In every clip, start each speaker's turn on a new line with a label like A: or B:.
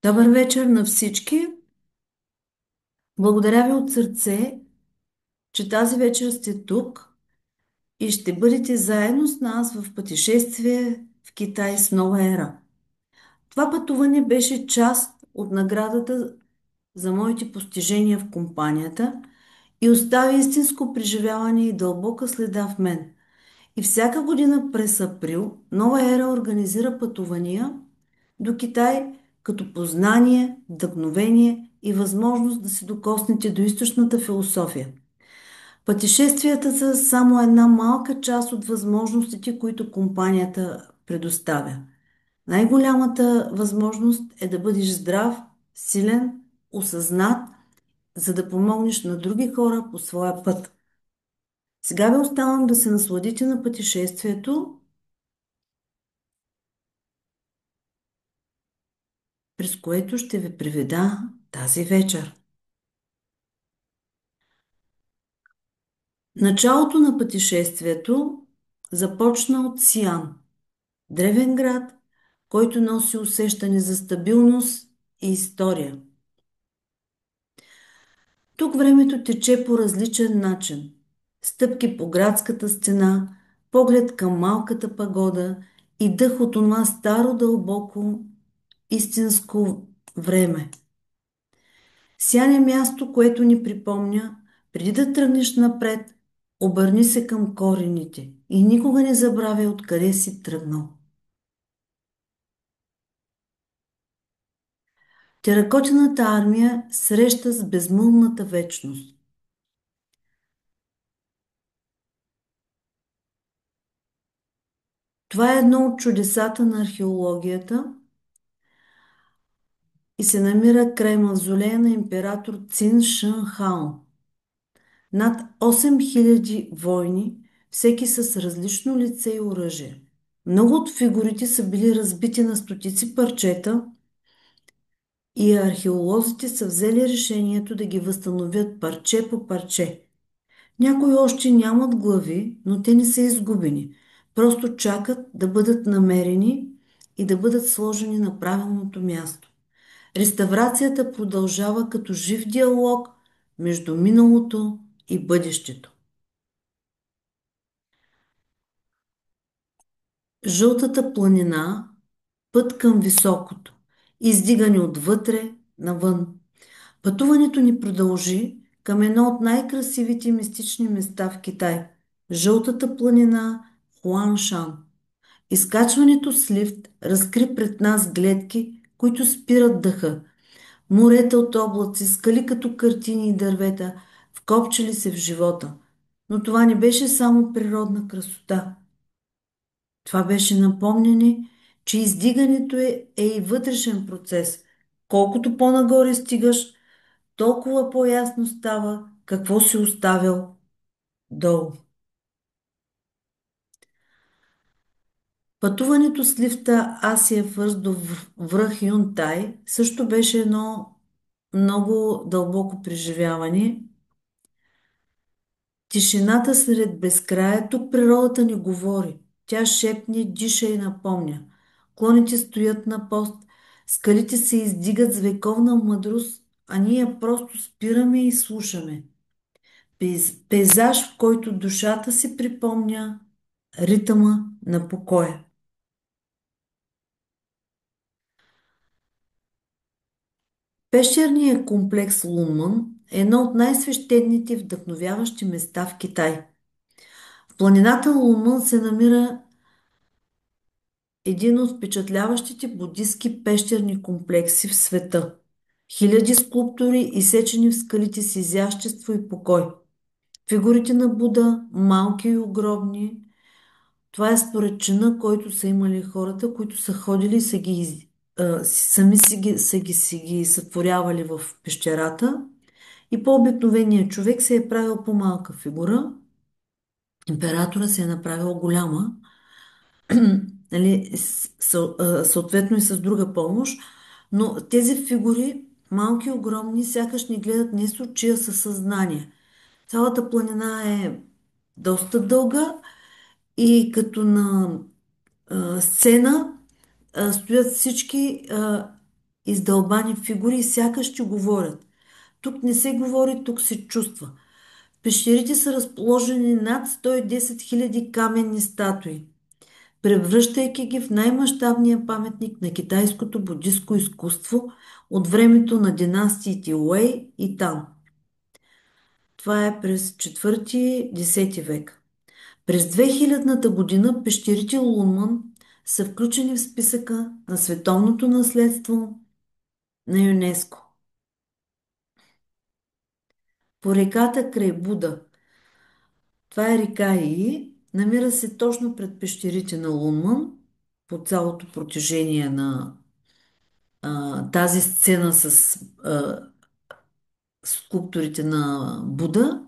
A: Добър вечер на всички. Благодаря ви от сърце, че тази вечер сте тук и ще бъдете заедно с нас в пътешествие в Китай с нова ера. Това пътуване беше част от наградата за моите постижения в компанията и остави истинско преживяване и дълбока следа в мен. И всяка година през април Нова ера организира пътувания до Китай като познание, вдъхновение и възможност да се докоснете до източната философия. Пътешествията са само една малка част от възможностите, които компанията предоставя. Най-голямата възможност е да бъдеш здрав, силен, осъзнат, за да помогнеш на други хора по своя път. Сега ви оставам да се насладите на пътешествието, през което ще ви приведа тази вечер. Началото на пътешествието започна от Сиан, древен град, който носи усещане за стабилност и история. Тук времето тече по различен начин. Стъпки по градската стена, поглед към малката пагода и дъх от онова старо дълбоко истинско време. Сян е място, което ни припомня, преди да тръгнеш напред, обърни се към корените и никога не забравяй откъде си тръгнал. Теракотената армия среща с безмълвната вечност. Това е едно от чудесата на археологията и се намира край мавзолея на император Цин Шън Хао. Над 8000 войни, всеки с различно лице и оръжие. Много от фигурите са били разбити на стотици парчета и археолозите са взели решението да ги възстановят парче по парче. Някои още нямат глави, но те не са изгубени. Просто чакат да бъдат намерени и да бъдат сложени на правилното място. Реставрацията продължава като жив диалог между миналото и бъдещето. Жълтата планина, път към високото, издигане отвътре навън. Пътуването ни продължи към едно от най-красивите и мистични места в Китай – Жълтата планина Хуаншан. Изкачването с лифт разкри пред нас гледки, които спират дъха. Морета от облаци, скали като картини и дървета, вкопчили се в живота. Но това не беше само природна красота. Това беше напомняне, че издигането е и вътрешен процес. Колкото по-нагоре стигаш, толкова по-ясно става какво си оставил долу. Пътуването с лифта Асия Фърст до връх Юнтай също беше едно много дълбоко преживяване. Тишината сред безкрая, тук природата ни говори. Тя шепне, диша и напомня. Клоните стоят на пост, скалите се издигат с вековна мъдрост, а ние просто спираме и слушаме. Пейзаж, в който душата си припомня ритъма на покоя. Пещерният комплекс Лунман е едно от най-свещените и вдъхновяващи места в Китай. В планината Лунман се намира един от впечатляващите будистки пещерни комплекси в света. Хиляди скулптури, изсечени в скалите с изящество и покой. Фигурите на Буда, малки и огромни, това е според чина, който са имали хората, които са ходили и сами си ги сътворявали в пещерата. И по-обикновеният човек се е правил по-малка фигура, императора се е направил голяма, нали, съответно и с друга помощ, но тези фигури, малки, огромни, сякаш ни гледат не с очи, а със съзнание. Цялата планина е доста дълга и като на сцена стоят всички издълбани фигури и сякаш ще говорят. Тук не се говори, тук се чувства. В пещерите са разположени над 110 000 каменни статуи, превръщайки ги в най-мащабния паметник на китайското буддистко изкуство от времето на династиите Уей и Тан. Това е през 4-10 век. През 2000-та година пещерите Лунман са включени в списъка на световното наследство на ЮНЕСКО. По реката край Буда. Това е река И. Намира се точно пред пещерите на Лунман по цялото протежение на тази сцена с скулптурите на Буда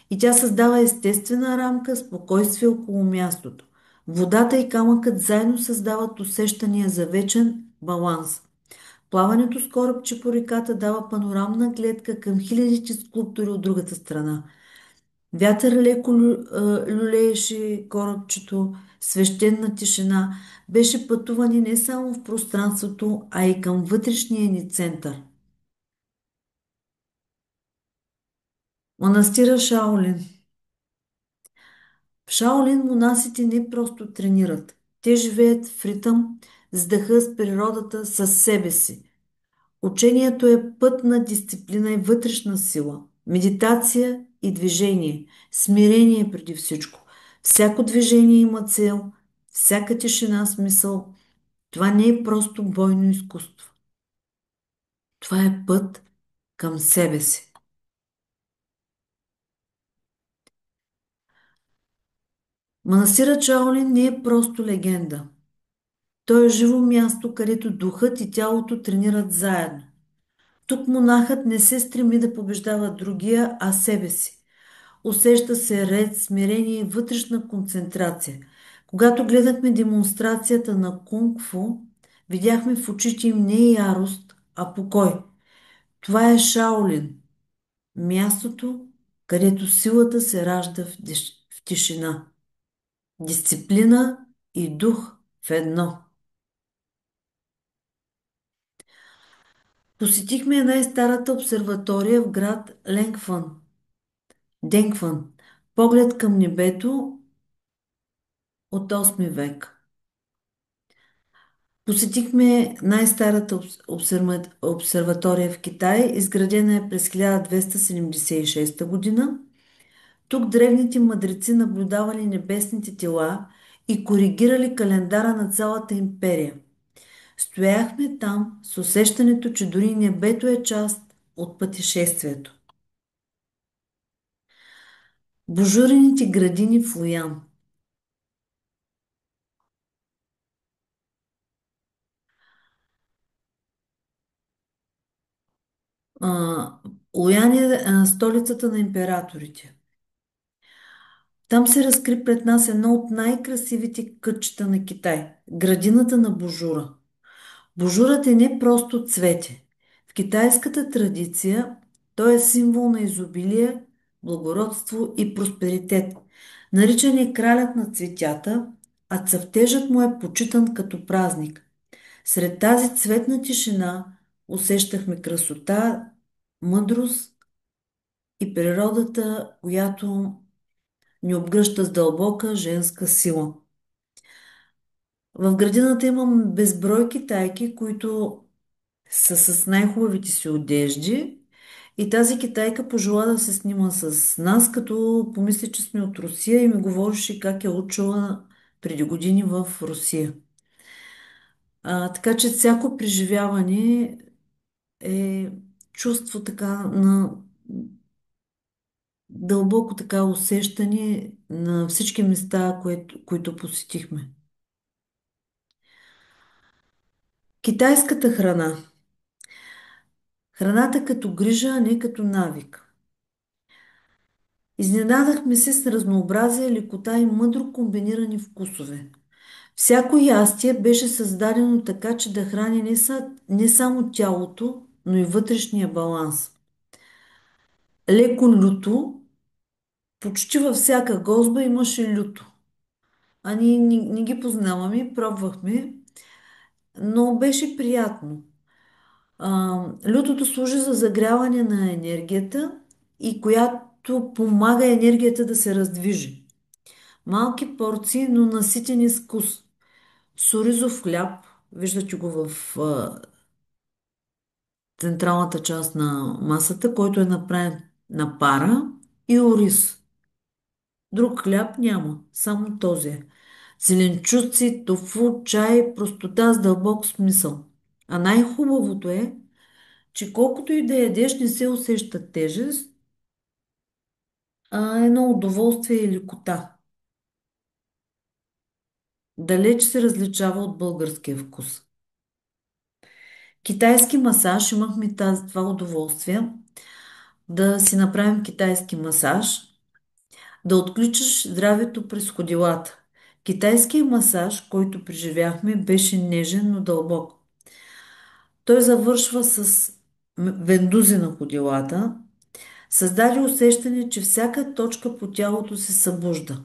A: и тя създава естествена рамка, спокойствие около мястото. Водата и камъкът заедно създават усещания за вечен баланс. Плаването с корабче по реката дава панорамна гледка към хилядите скулптури от другата страна. Вятър леко люлееше корабчето, свещена тишина, беше пътуване не само в пространството, а и към вътрешния ни център. Манастира Шаолин. В Шаолин монасите не просто тренират. Те живеят в ритъм, с дъха, с природата, с себе си. Учението е път на дисциплина и вътрешна сила, медитация и движение, смирение преди всичко. Всяко движение има цел, всяка тишина смисъл. Това не е просто бойно изкуство. Това е път към себе си. Манастирът Чаолин не е просто легенда. Той е живо място, където духът и тялото тренират заедно. Тук монахът не се стреми да побеждава другия, а себе си. Усеща се ред, смирение и вътрешна концентрация. Когато гледахме демонстрацията на кунг-фу, видяхме в очите им не ярост, а покой. Това е Шаолин, мястото, където силата се ражда в тишина. Дисциплина и дух в едно. Посетихме най-старата обсерватория в град Денгфан. Поглед към небето от 8 век. Посетихме най-старата обсерватория в Китай, изградена е през 1276 година. Тук древните мъдреци наблюдавали небесните тела и коригирали календара на цялата империя. Стояхме там с усещането, че дори небето е част от пътешествието. Божурените градини в Луян. А, Луян е столицата на императорите. Там се разкри пред нас едно от най-красивите кътчета на Китай – градината на Божура. Божурът е не просто цвете. В китайската традиция той е символ на изобилие, благородство и просперитет. Наричан е кралят на цветята, а цъфтежът му е почитан като празник. Сред тази цветна тишина усещахме красота, мъдрост и природата, която ни обгръща с дълбока женска сила. В градината имам безброй китайки, които са с най-хубавите си одежди и тази китайка пожела да се снима с нас, като помисли, че сме от Русия и ми говореше как е учила преди години в Русия. Така че всяко преживяване е чувство така на дълбоко така усещане на всички места, които посетихме. Китайската храна. Храната като грижа, а не като навик. Изненадахме се с разнообразие, лекота и мъдро комбинирани вкусове. Всяко ястие беше създадено така, че да храни не само тялото, но и вътрешния баланс. Леко люто, почти във всяка гозба имаше люто. А ние не ги познаваме, пробвахме, но беше приятно. Лютото служи за загряване на енергията и която помага енергията да се раздвижи. Малки порции, но наситени с вкус. С оризов хляб, виждате го в централната част на масата, който е направен на пара, и ориз. Друг хляб няма, само този е. Зеленчуци, тофу, чай, простота с дълбок смисъл. А най-хубавото е, че колкото и да ядеш, не се усеща тежест, а едно удоволствие и лекота. Далеч се различава от българския вкус. Китайски масаж, имахме това удоволствие да си направим китайски масаж, да отключиш здравето през ходилата. Китайският масаж, който преживяхме, беше нежен, но дълбок. Той завършва с вендузи на ходилата, създаде усещане, че всяка точка по тялото се събужда.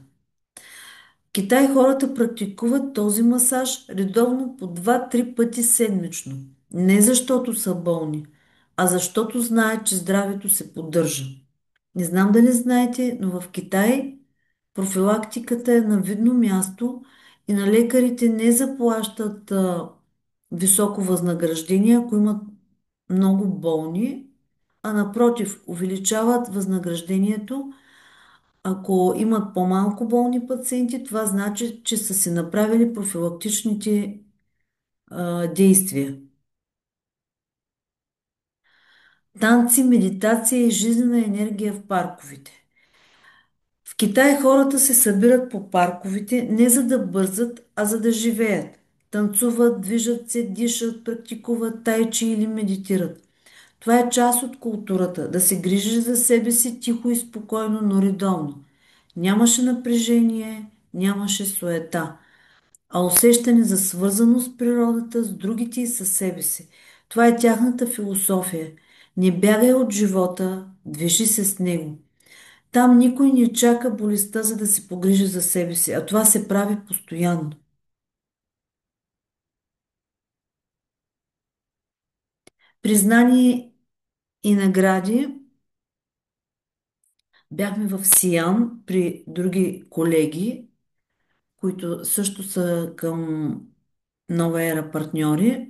A: В Китай хората практикуват този масаж редовно по 2-3 пъти седмично. Не защото са болни, а защото знаят, че здравето се поддържа. Не знам дали знаете, но в Китай профилактиката е на видно място и на лекарите не заплащат високо възнаграждение, ако имат много болни, а напротив, увеличават възнаграждението. Ако имат по-малко болни пациенти, това значи, че са си направили профилактичните действия. Танци, медитация и жизнена енергия в парковете. В Китай хората се събират по парковете не за да бързат, а за да живеят. Танцуват, движат се, дишат, практикуват тайчи или медитират. Това е част от културата, да се грижиш за себе си тихо и спокойно, но редовно. Нямаше напрежение, нямаше суета, а усещане за свързаност с природата, с другите и със себе си. Това е тяхната философия. Не бягай от живота, движи се с него. Там никой не чака болестта, за да се погрижи за себе си, а това се прави постоянно. Признание и награди. Бяхме в Сиан при други колеги, които също са към Нова ера партньори.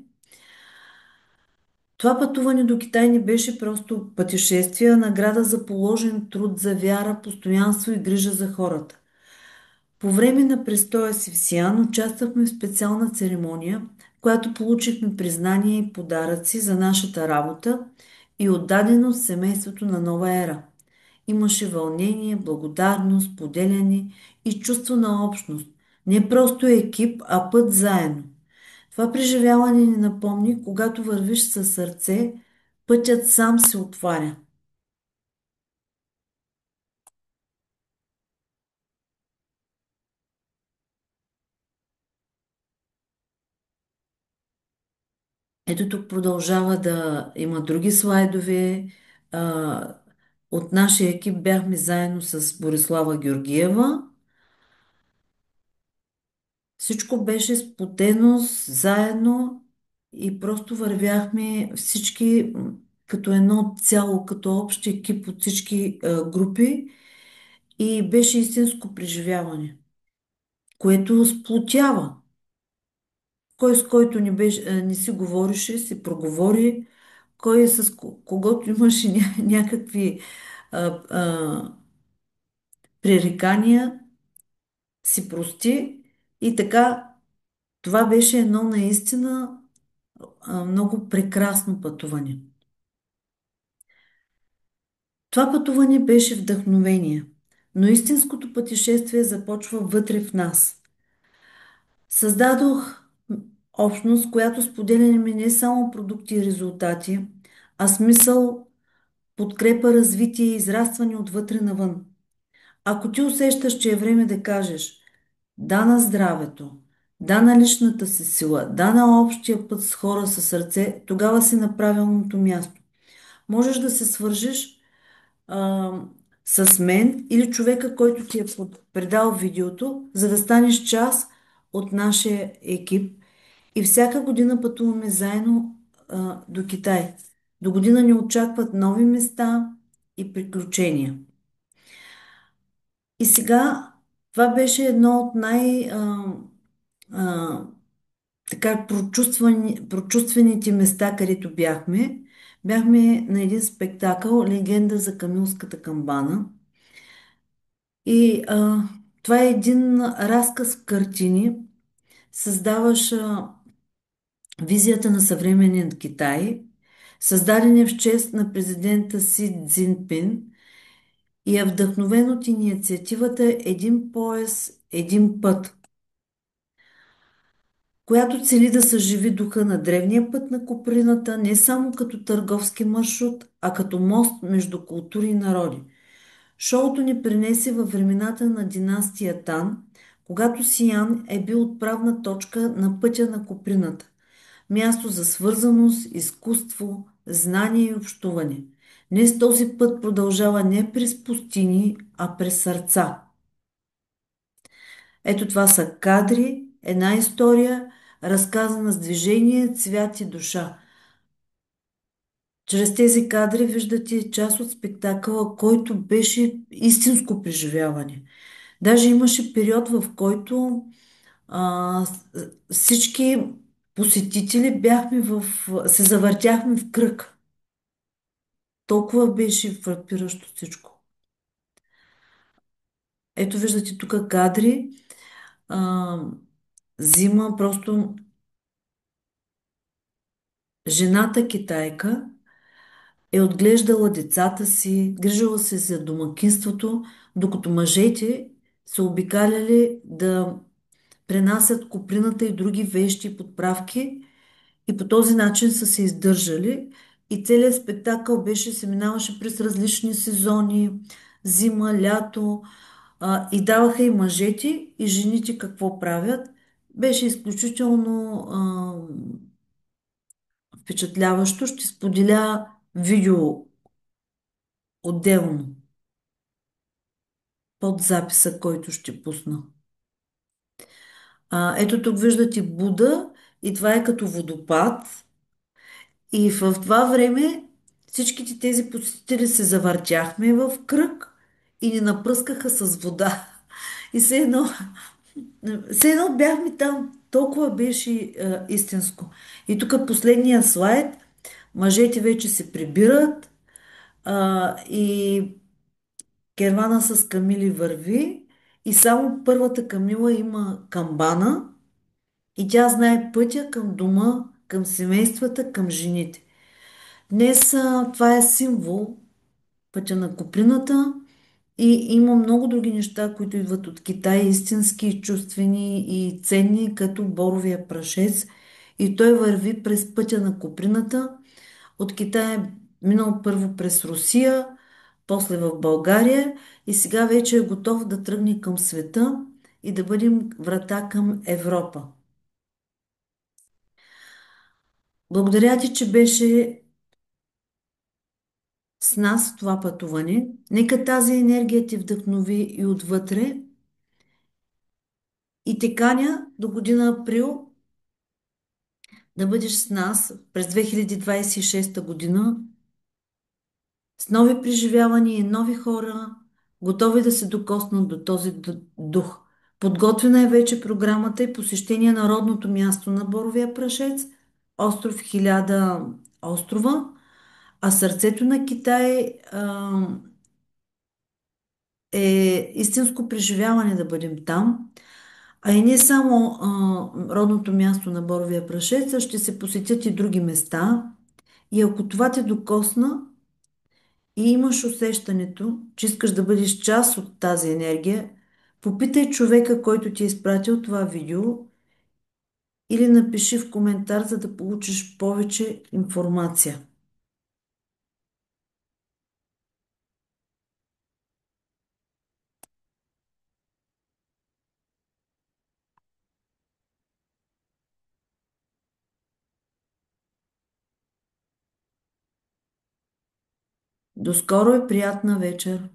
A: Това пътуване до Китай не беше просто пътешествие, а награда за положен труд, за вяра, постоянство и грижа за хората. По време на престоя си в Сиан участвахме в специална церемония, в която получихме признание и подаръци за нашата работа и отдаденост в семейството на Нова ера. Имаше вълнение, благодарност, поделяне и чувство на общност. Не просто екип, а път заедно. Това преживяване ни напомни, когато вървиш със сърце, пътят сам се отваря. Ето тук продължава да има други слайдове. А, от нашия екип бяхме заедно с Борислава Георгиева. Всичко беше сплотеност, заедно и просто вървяхме всички като едно цяло, като общ екип от всички групи и беше истинско преживяване, което сплотява. Кой с който не си говореше, се проговори, кой с когото имаше някакви а, а, пререкания, си прости и така това беше едно наистина много прекрасно пътуване. Това пътуване беше вдъхновение, но истинското пътешествие започва вътре в нас. Създадох общност, която споделяме не само продукти и резултати, а смисъл, подкрепа, развитие и израстване отвътре навън. Ако ти усещаш, че е време да кажеш да на здравето, да на личната си сила, да на общия път с хора със сърце, тогава си на правилното място. Можеш да се свържеш а, с мен или човека, който ти е предал видеото, за да станеш част от нашия екип. И всяка година пътуваме заедно до Китай. До година ни очакват нови места и приключения. И сега това беше едно от а, така прочувствените места, където бяхме. Бяхме на един спектакъл "Легенда за Камилската камбана". И това е един разказ в картини. Създаваш визията на съвременен Китай, създаден е в чест на президента Си Цзинпин и е вдъхновен от инициативата "Един пояс, един път", която цели да съживи духа на древния път на Куприната не само като търговски маршрут, а като мост между култури и народи. Шоуто ни пренесе във времената на династия Тан, когато Сиян е бил отправна точка на пътя на Куприната. Място за свързаност, изкуство, знание и общуване. Днес този път продължава не през пустини, а през сърца. Ето това са кадри, една история, разказана с движение, цвят и душа. Чрез тези кадри виждате част от спектакъла, който беше истинско преживяване. Даже имаше период, в който а, с- всички посетители се завъртяхме в кръг. Толкова беше фрапиращо всичко. Ето виждате тук кадри. А, Зима просто жената китайка е отглеждала децата си, грижила се за домакинството, докато мъжете са обикаляли да пренасят куприната и други вещи и подправки и по този начин са се издържали. И целият спектакъл се минаваше през различни сезони, зима, лято, и даваха и мъжете, и жените какво правят. Беше изключително впечатляващо. Ще споделя видео отделно под записа, който ще пусна. Ето тук виждате Буда и това е като водопад. И в това време всичките тези посетители се завъртяхме в кръг и ни напръскаха с вода. И все едно бяхме там. Толкова беше истинско. И тук последния слайд. Мъжете вече се прибират и кервана с камили върви и само първата камила има камбана и тя знае пътя към дома, към семействата, към жените. Днес това е символ, пътя на Куприната, и има много други неща, които идват от Китай, истински, чувствени и ценни, като боровия прашец. И той върви през пътя на Куприната. От Китай е минал първо през Русия, после в България и сега вече е готов да тръгне към света и да бъдем врата към Европа. Благодаря ти, че беше с нас в това пътуване. Нека тази енергия те вдъхнови и отвътре. И те каня до година април да бъдеш с нас през 2026 година с нови преживявания и нови хора, готови да се докоснат до този дух. Подготвена е вече програмата и посещение на родното място на Боровия прашец, остров Хиляда острова, а сърцето на Китай е истинско преживяване да бъдем там. А и не само родното място на Боровия прашец, а ще се посетят и други места. И ако това те докосна и имаш усещането, че искаш да бъдеш част от тази енергия, попитай човека, който ти е изпратил това видео или напиши в коментар, за да получиш повече информация. До скоро и приятна вечер!